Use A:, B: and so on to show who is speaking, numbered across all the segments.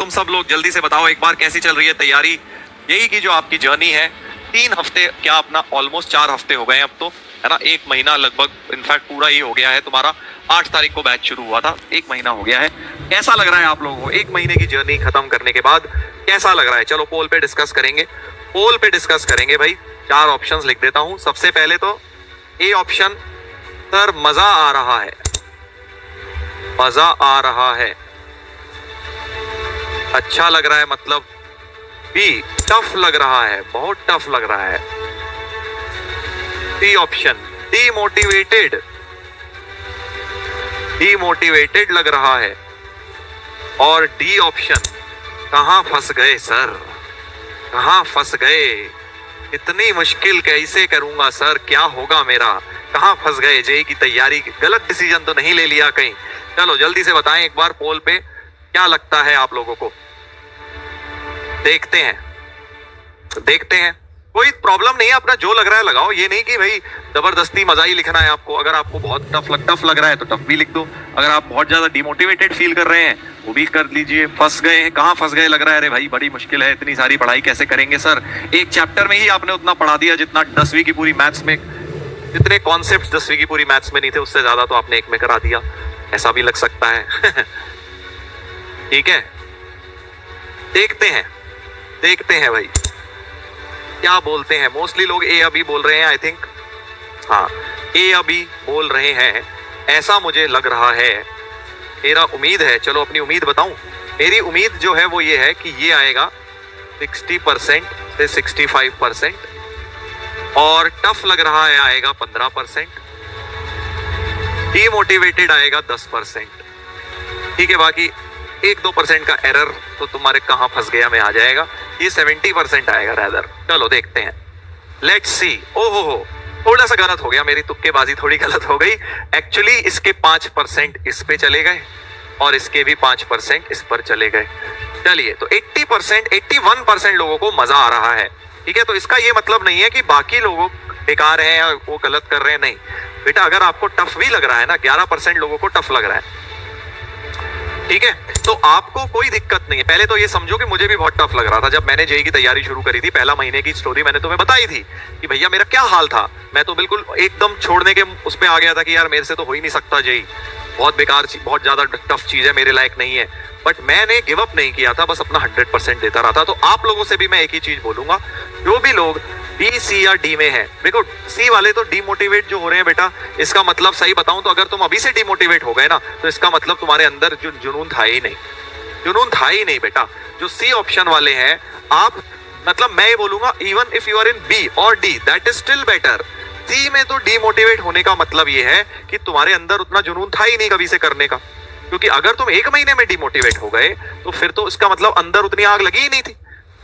A: तुम सब लोग जल्दी से बताओ एक बार कैसी चल रही है तैयारी। यही की जो आपकी जर्नी है, 3 हफ्ते क्या अपना ऑलमोस्ट 4 हफ्ते हो गए हैं अब तो, है ना। 1 महीना लगभग इनफैक्ट पूरा ही हो गया है तुम्हारा। 8 तारीख को बैच शुरू हुआ था, 1 महीना हो गया है। कैसा लग रहा है आप लोगों को 1 महीने की जर्नी खत्म करने के बाद? कैसा लग रहा है? चलो पोल पे डिस्कस करेंगे, पोल पे डिस्कस करेंगे भाई। 4 ऑप्शंस लिख देता हूं। सबसे पहले तो ए ऑप्शन, सर मजा आ रहा है, मजा आ रहा है, अच्छा लग रहा है मतलब। बी, टफ लग रहा है, बहुत टफ लग रहा है। सी ऑप्शन, डीमोटिवेटेड, डीमोटिवेटेड लग रहा है। और डी ऑप्शन, कहां फंस गए सर, कहां फंस गए, इतनी मुश्किल कैसे करूंगा सर, क्या होगा मेरा, कहां फंस गए, जेई की तैयारी, गलत डिसीजन तो नहीं ले लिया कहीं? चलो जल्दी से बताएं एक बार पोल पे क्या लगता है आप लोगों को। देखते हैं, देखते हैं। कोई प्रॉब्लम नहीं है, अपना जो लग रहा है लगाओ। ये नहीं कि भाई जबरदस्ती मजा ही लिखना है आपको। अगर आपको बहुत टफ लग रहा है तो टफ भी लिख दो। अगर आप बहुत ज्यादा डिमोटिवेटेड फील कर रहे हैं वो भी कर लीजिए। फंस गए हैं, कहाँ फंस गए लग रहा है, अरे भाई बड़ी मुश्किल है, इतनी सारी पढ़ाई कैसे करेंगे सर। एक चैप्टर में ही आपने उतना पढ़ा दिया जितना 10वीं की पूरी मैथ्स में, जितने कॉन्सेप्ट 10वीं की पूरी मैथ्स में नहीं थे उससे ज्यादा तो आपने 1 में करा दिया। ऐसा भी लग सकता है। ठीक है, देखते हैं, देखते हैं भाई क्या बोलते हैं। मोस्टली लोग ए अभी बोल रहे हैं, आई थिंक। हाँ, ए अभी बोल रहे हैं, ऐसा मुझे लग रहा है, मेरा उम्मीद है। चलो अपनी उम्मीद बताऊं। मेरी उम्मीद जो है वो ये है कि ये आएगा 60% से 65%, और टफ लग रहा है आएगा 15%, डीमोटिवेटेड आएगा 10%। ठीक है, बाकी 1-2% का एरर तो तुम्हारे कहां फंस गया में आ जाएगा। ये 70% आएगा रैदर। चलो देखते हैं, लेट्स सी। ओहो हो, थोड़ा सा गलत हो गया, मेरी तुक्केबाजी थोड़ी गलत हो गई। एक्चुअली इसके 5% इस पे चले गए और इसके भी 5% इस पर चले गए। चलिए, तो 80%, 81% लोगों को मजा आ रहा है। ठीक है, तो इसका ये मतलब नहीं है कि बाकी लोगों बेकार हैं या वो गलत कर रहे हैं, नहीं बेटा। अगर आपको टफ भी लग रहा है ना, 11% लोगों को टफ लग रहा है, ठीक है, तो आपको कोई दिक्कत नहीं है। पहले तो ये समझो कि मुझे भी बहुत टफ लग रहा था जब मैंने जेई की तैयारी शुरू करी थी। पहला महीने की स्टोरी मैंने तुम्हें बताई थी कि भैया मेरा क्या हाल था। मैं तो बिल्कुल एकदम छोड़ने के उस पे आ गया था कि यार मेरे से तो हो ही नहीं सकता जेई, बहुत बेकार, बहुत ज्यादा टफ चीज है, मेरे लायक नहीं है। बट मैंने गिव अप नहीं किया था, बस अपना 100% देता रहा था। तो आप लोगों से भी मैं एक ही चीज बोलूंगा, जो भी लोग बी, सी या डी में है, देखो सी वाले तो डिमोटिवेट जो हो रहे हैं बेटा, इसका मतलब सही बताऊं तो अगर तुम अभी से डिमोटिवेट हो गए ना, तो इसका मतलब तुम्हारे अंदर जो जुनून था ही नहीं, जुनून था ही नहीं बेटा। जो सी ऑप्शन वाले हैं आप, मतलब मैं ये बोलूंगा, even if you are in B और D, that is still better. C में तो डिमोटिवेट होने का मतलब ये है कि तुम्हारे अंदर उतना जुनून था ही नहीं कभी से करने का। क्योंकि अगर तुम 1 महीने में डिमोटिवेट हो गए तो फिर तो इसका मतलब अंदर उतनी आग लगी ही नहीं थी।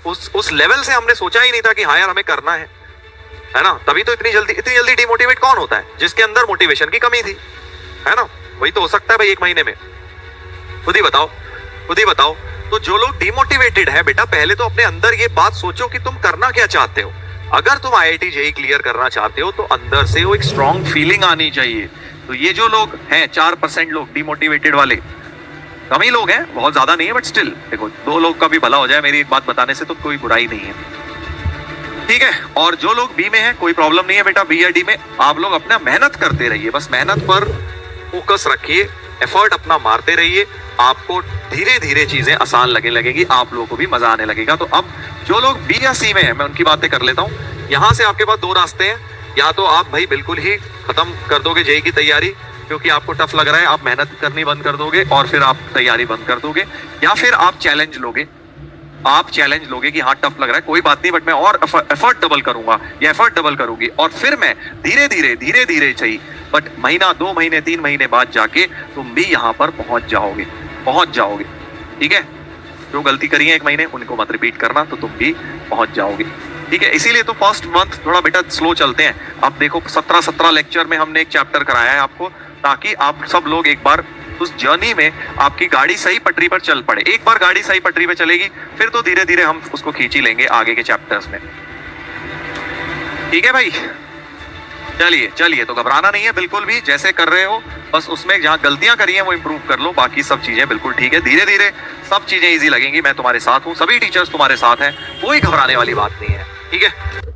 A: उस लेवल से हमने सोचा ही नहीं था कि हाँ यार हमें करना है ना। तभी तो इतनी जल्दी डिमोटिवेट कौन होता है? जिसके अंदर मोटिवेशन की कमी थी, है ना। वही तो हो सकता है भाई 1 महीने में। खुद ही बताओ, खुद ही बताओ। तो जो लोग डिमोटिवेटेड है बेटा, पहले तो अपने अंदर ये बात सोचो कि तुम करना क्या चाहते हो। अगर तुम IIT जेईई क्लियर करना चाहते हो तो अंदर से वो एक स्ट्रॉन्ग फीलिंग आनी चाहिए। तो ये जो लोग हैं 4% लोग डिमोटिवेटेड वाले, कम ही लोग हैं, बहुत ज्यादा नहीं है, बट स्टिल देखो 2 लोग का भी भला हो जाए मेरी एक बात बताने से तो कोई बुराई नहीं है, ठीक है। और जो लोग बी में है कोई प्रॉब्लम नहीं है बेटा, बी या डी में आप लोग अपना मेहनत करते रहिए, बस मेहनत पर फोकस रखिए, एफर्ट अपना मारते रहिए। आपको धीरे धीरे चीजें आसान लगने लगेगी, आप लोगों को भी मजा आने लगेगा। तो अब जो लोग बी या सी में है, मैं उनकी बातें कर लेता हूँ। यहाँ से आपके पास 2 रास्ते हैं, या तो आप भाई बिल्कुल ही खत्म कर दोगे जेईई की तैयारी क्योंकि आपको टफ लग रहा है, आप मेहनत करनी बंद कर दोगे और फिर आप तैयारी बंद कर दोगे, या फिर आप चैलेंज लोगे। आप चैलेंज लोगे कि हाँ टफ लग रहा है, कोई बात नहीं, बट मैं और एफर्ट डबल करूंगा या एफर्ट डबल करूंगी, और फिर मैं धीरे धीरे चाहिए, बट महीना, 2 महीने, 3 महीने बाद जाके तुम भी यहाँ पर पहुंच जाओगे, ठीक है। जो गलती करी है 1 महीने उनको मत रिपीट करना, तो तुम भी पहुंच जाओगे, ठीक है। इसीलिए तो फर्स्ट मंथ थोड़ा बेटा स्लो चलते हैं। अब देखो 17 लेक्चर में हमने एक चैप्टर कराया है आपको, ताकि आप सब लोग एक बार उस जर्नी में आपकी गाड़ी सही पटरी पर चल पड़े। एक बार गाड़ी सही पटरी पे चलेगी फिर तो धीरे धीरे हम उसको खींच ही लेंगे आगे के चैप्टर्स में, ठीक है भाई। चलिए तो घबराना नहीं है बिल्कुल भी, जैसे कर रहे हो बस उसमें जहां गलतियां करी हैं वो इंप्रूव कर लो, बाकी सब चीजें बिल्कुल ठीक है। धीरे धीरे सब चीजें इजी लगेंगी, मैं तुम्हारे साथ हूँ, सभी टीचर्स तुम्हारे साथ हैं, कोई घबराने वाली बात नहीं है, ठीक है।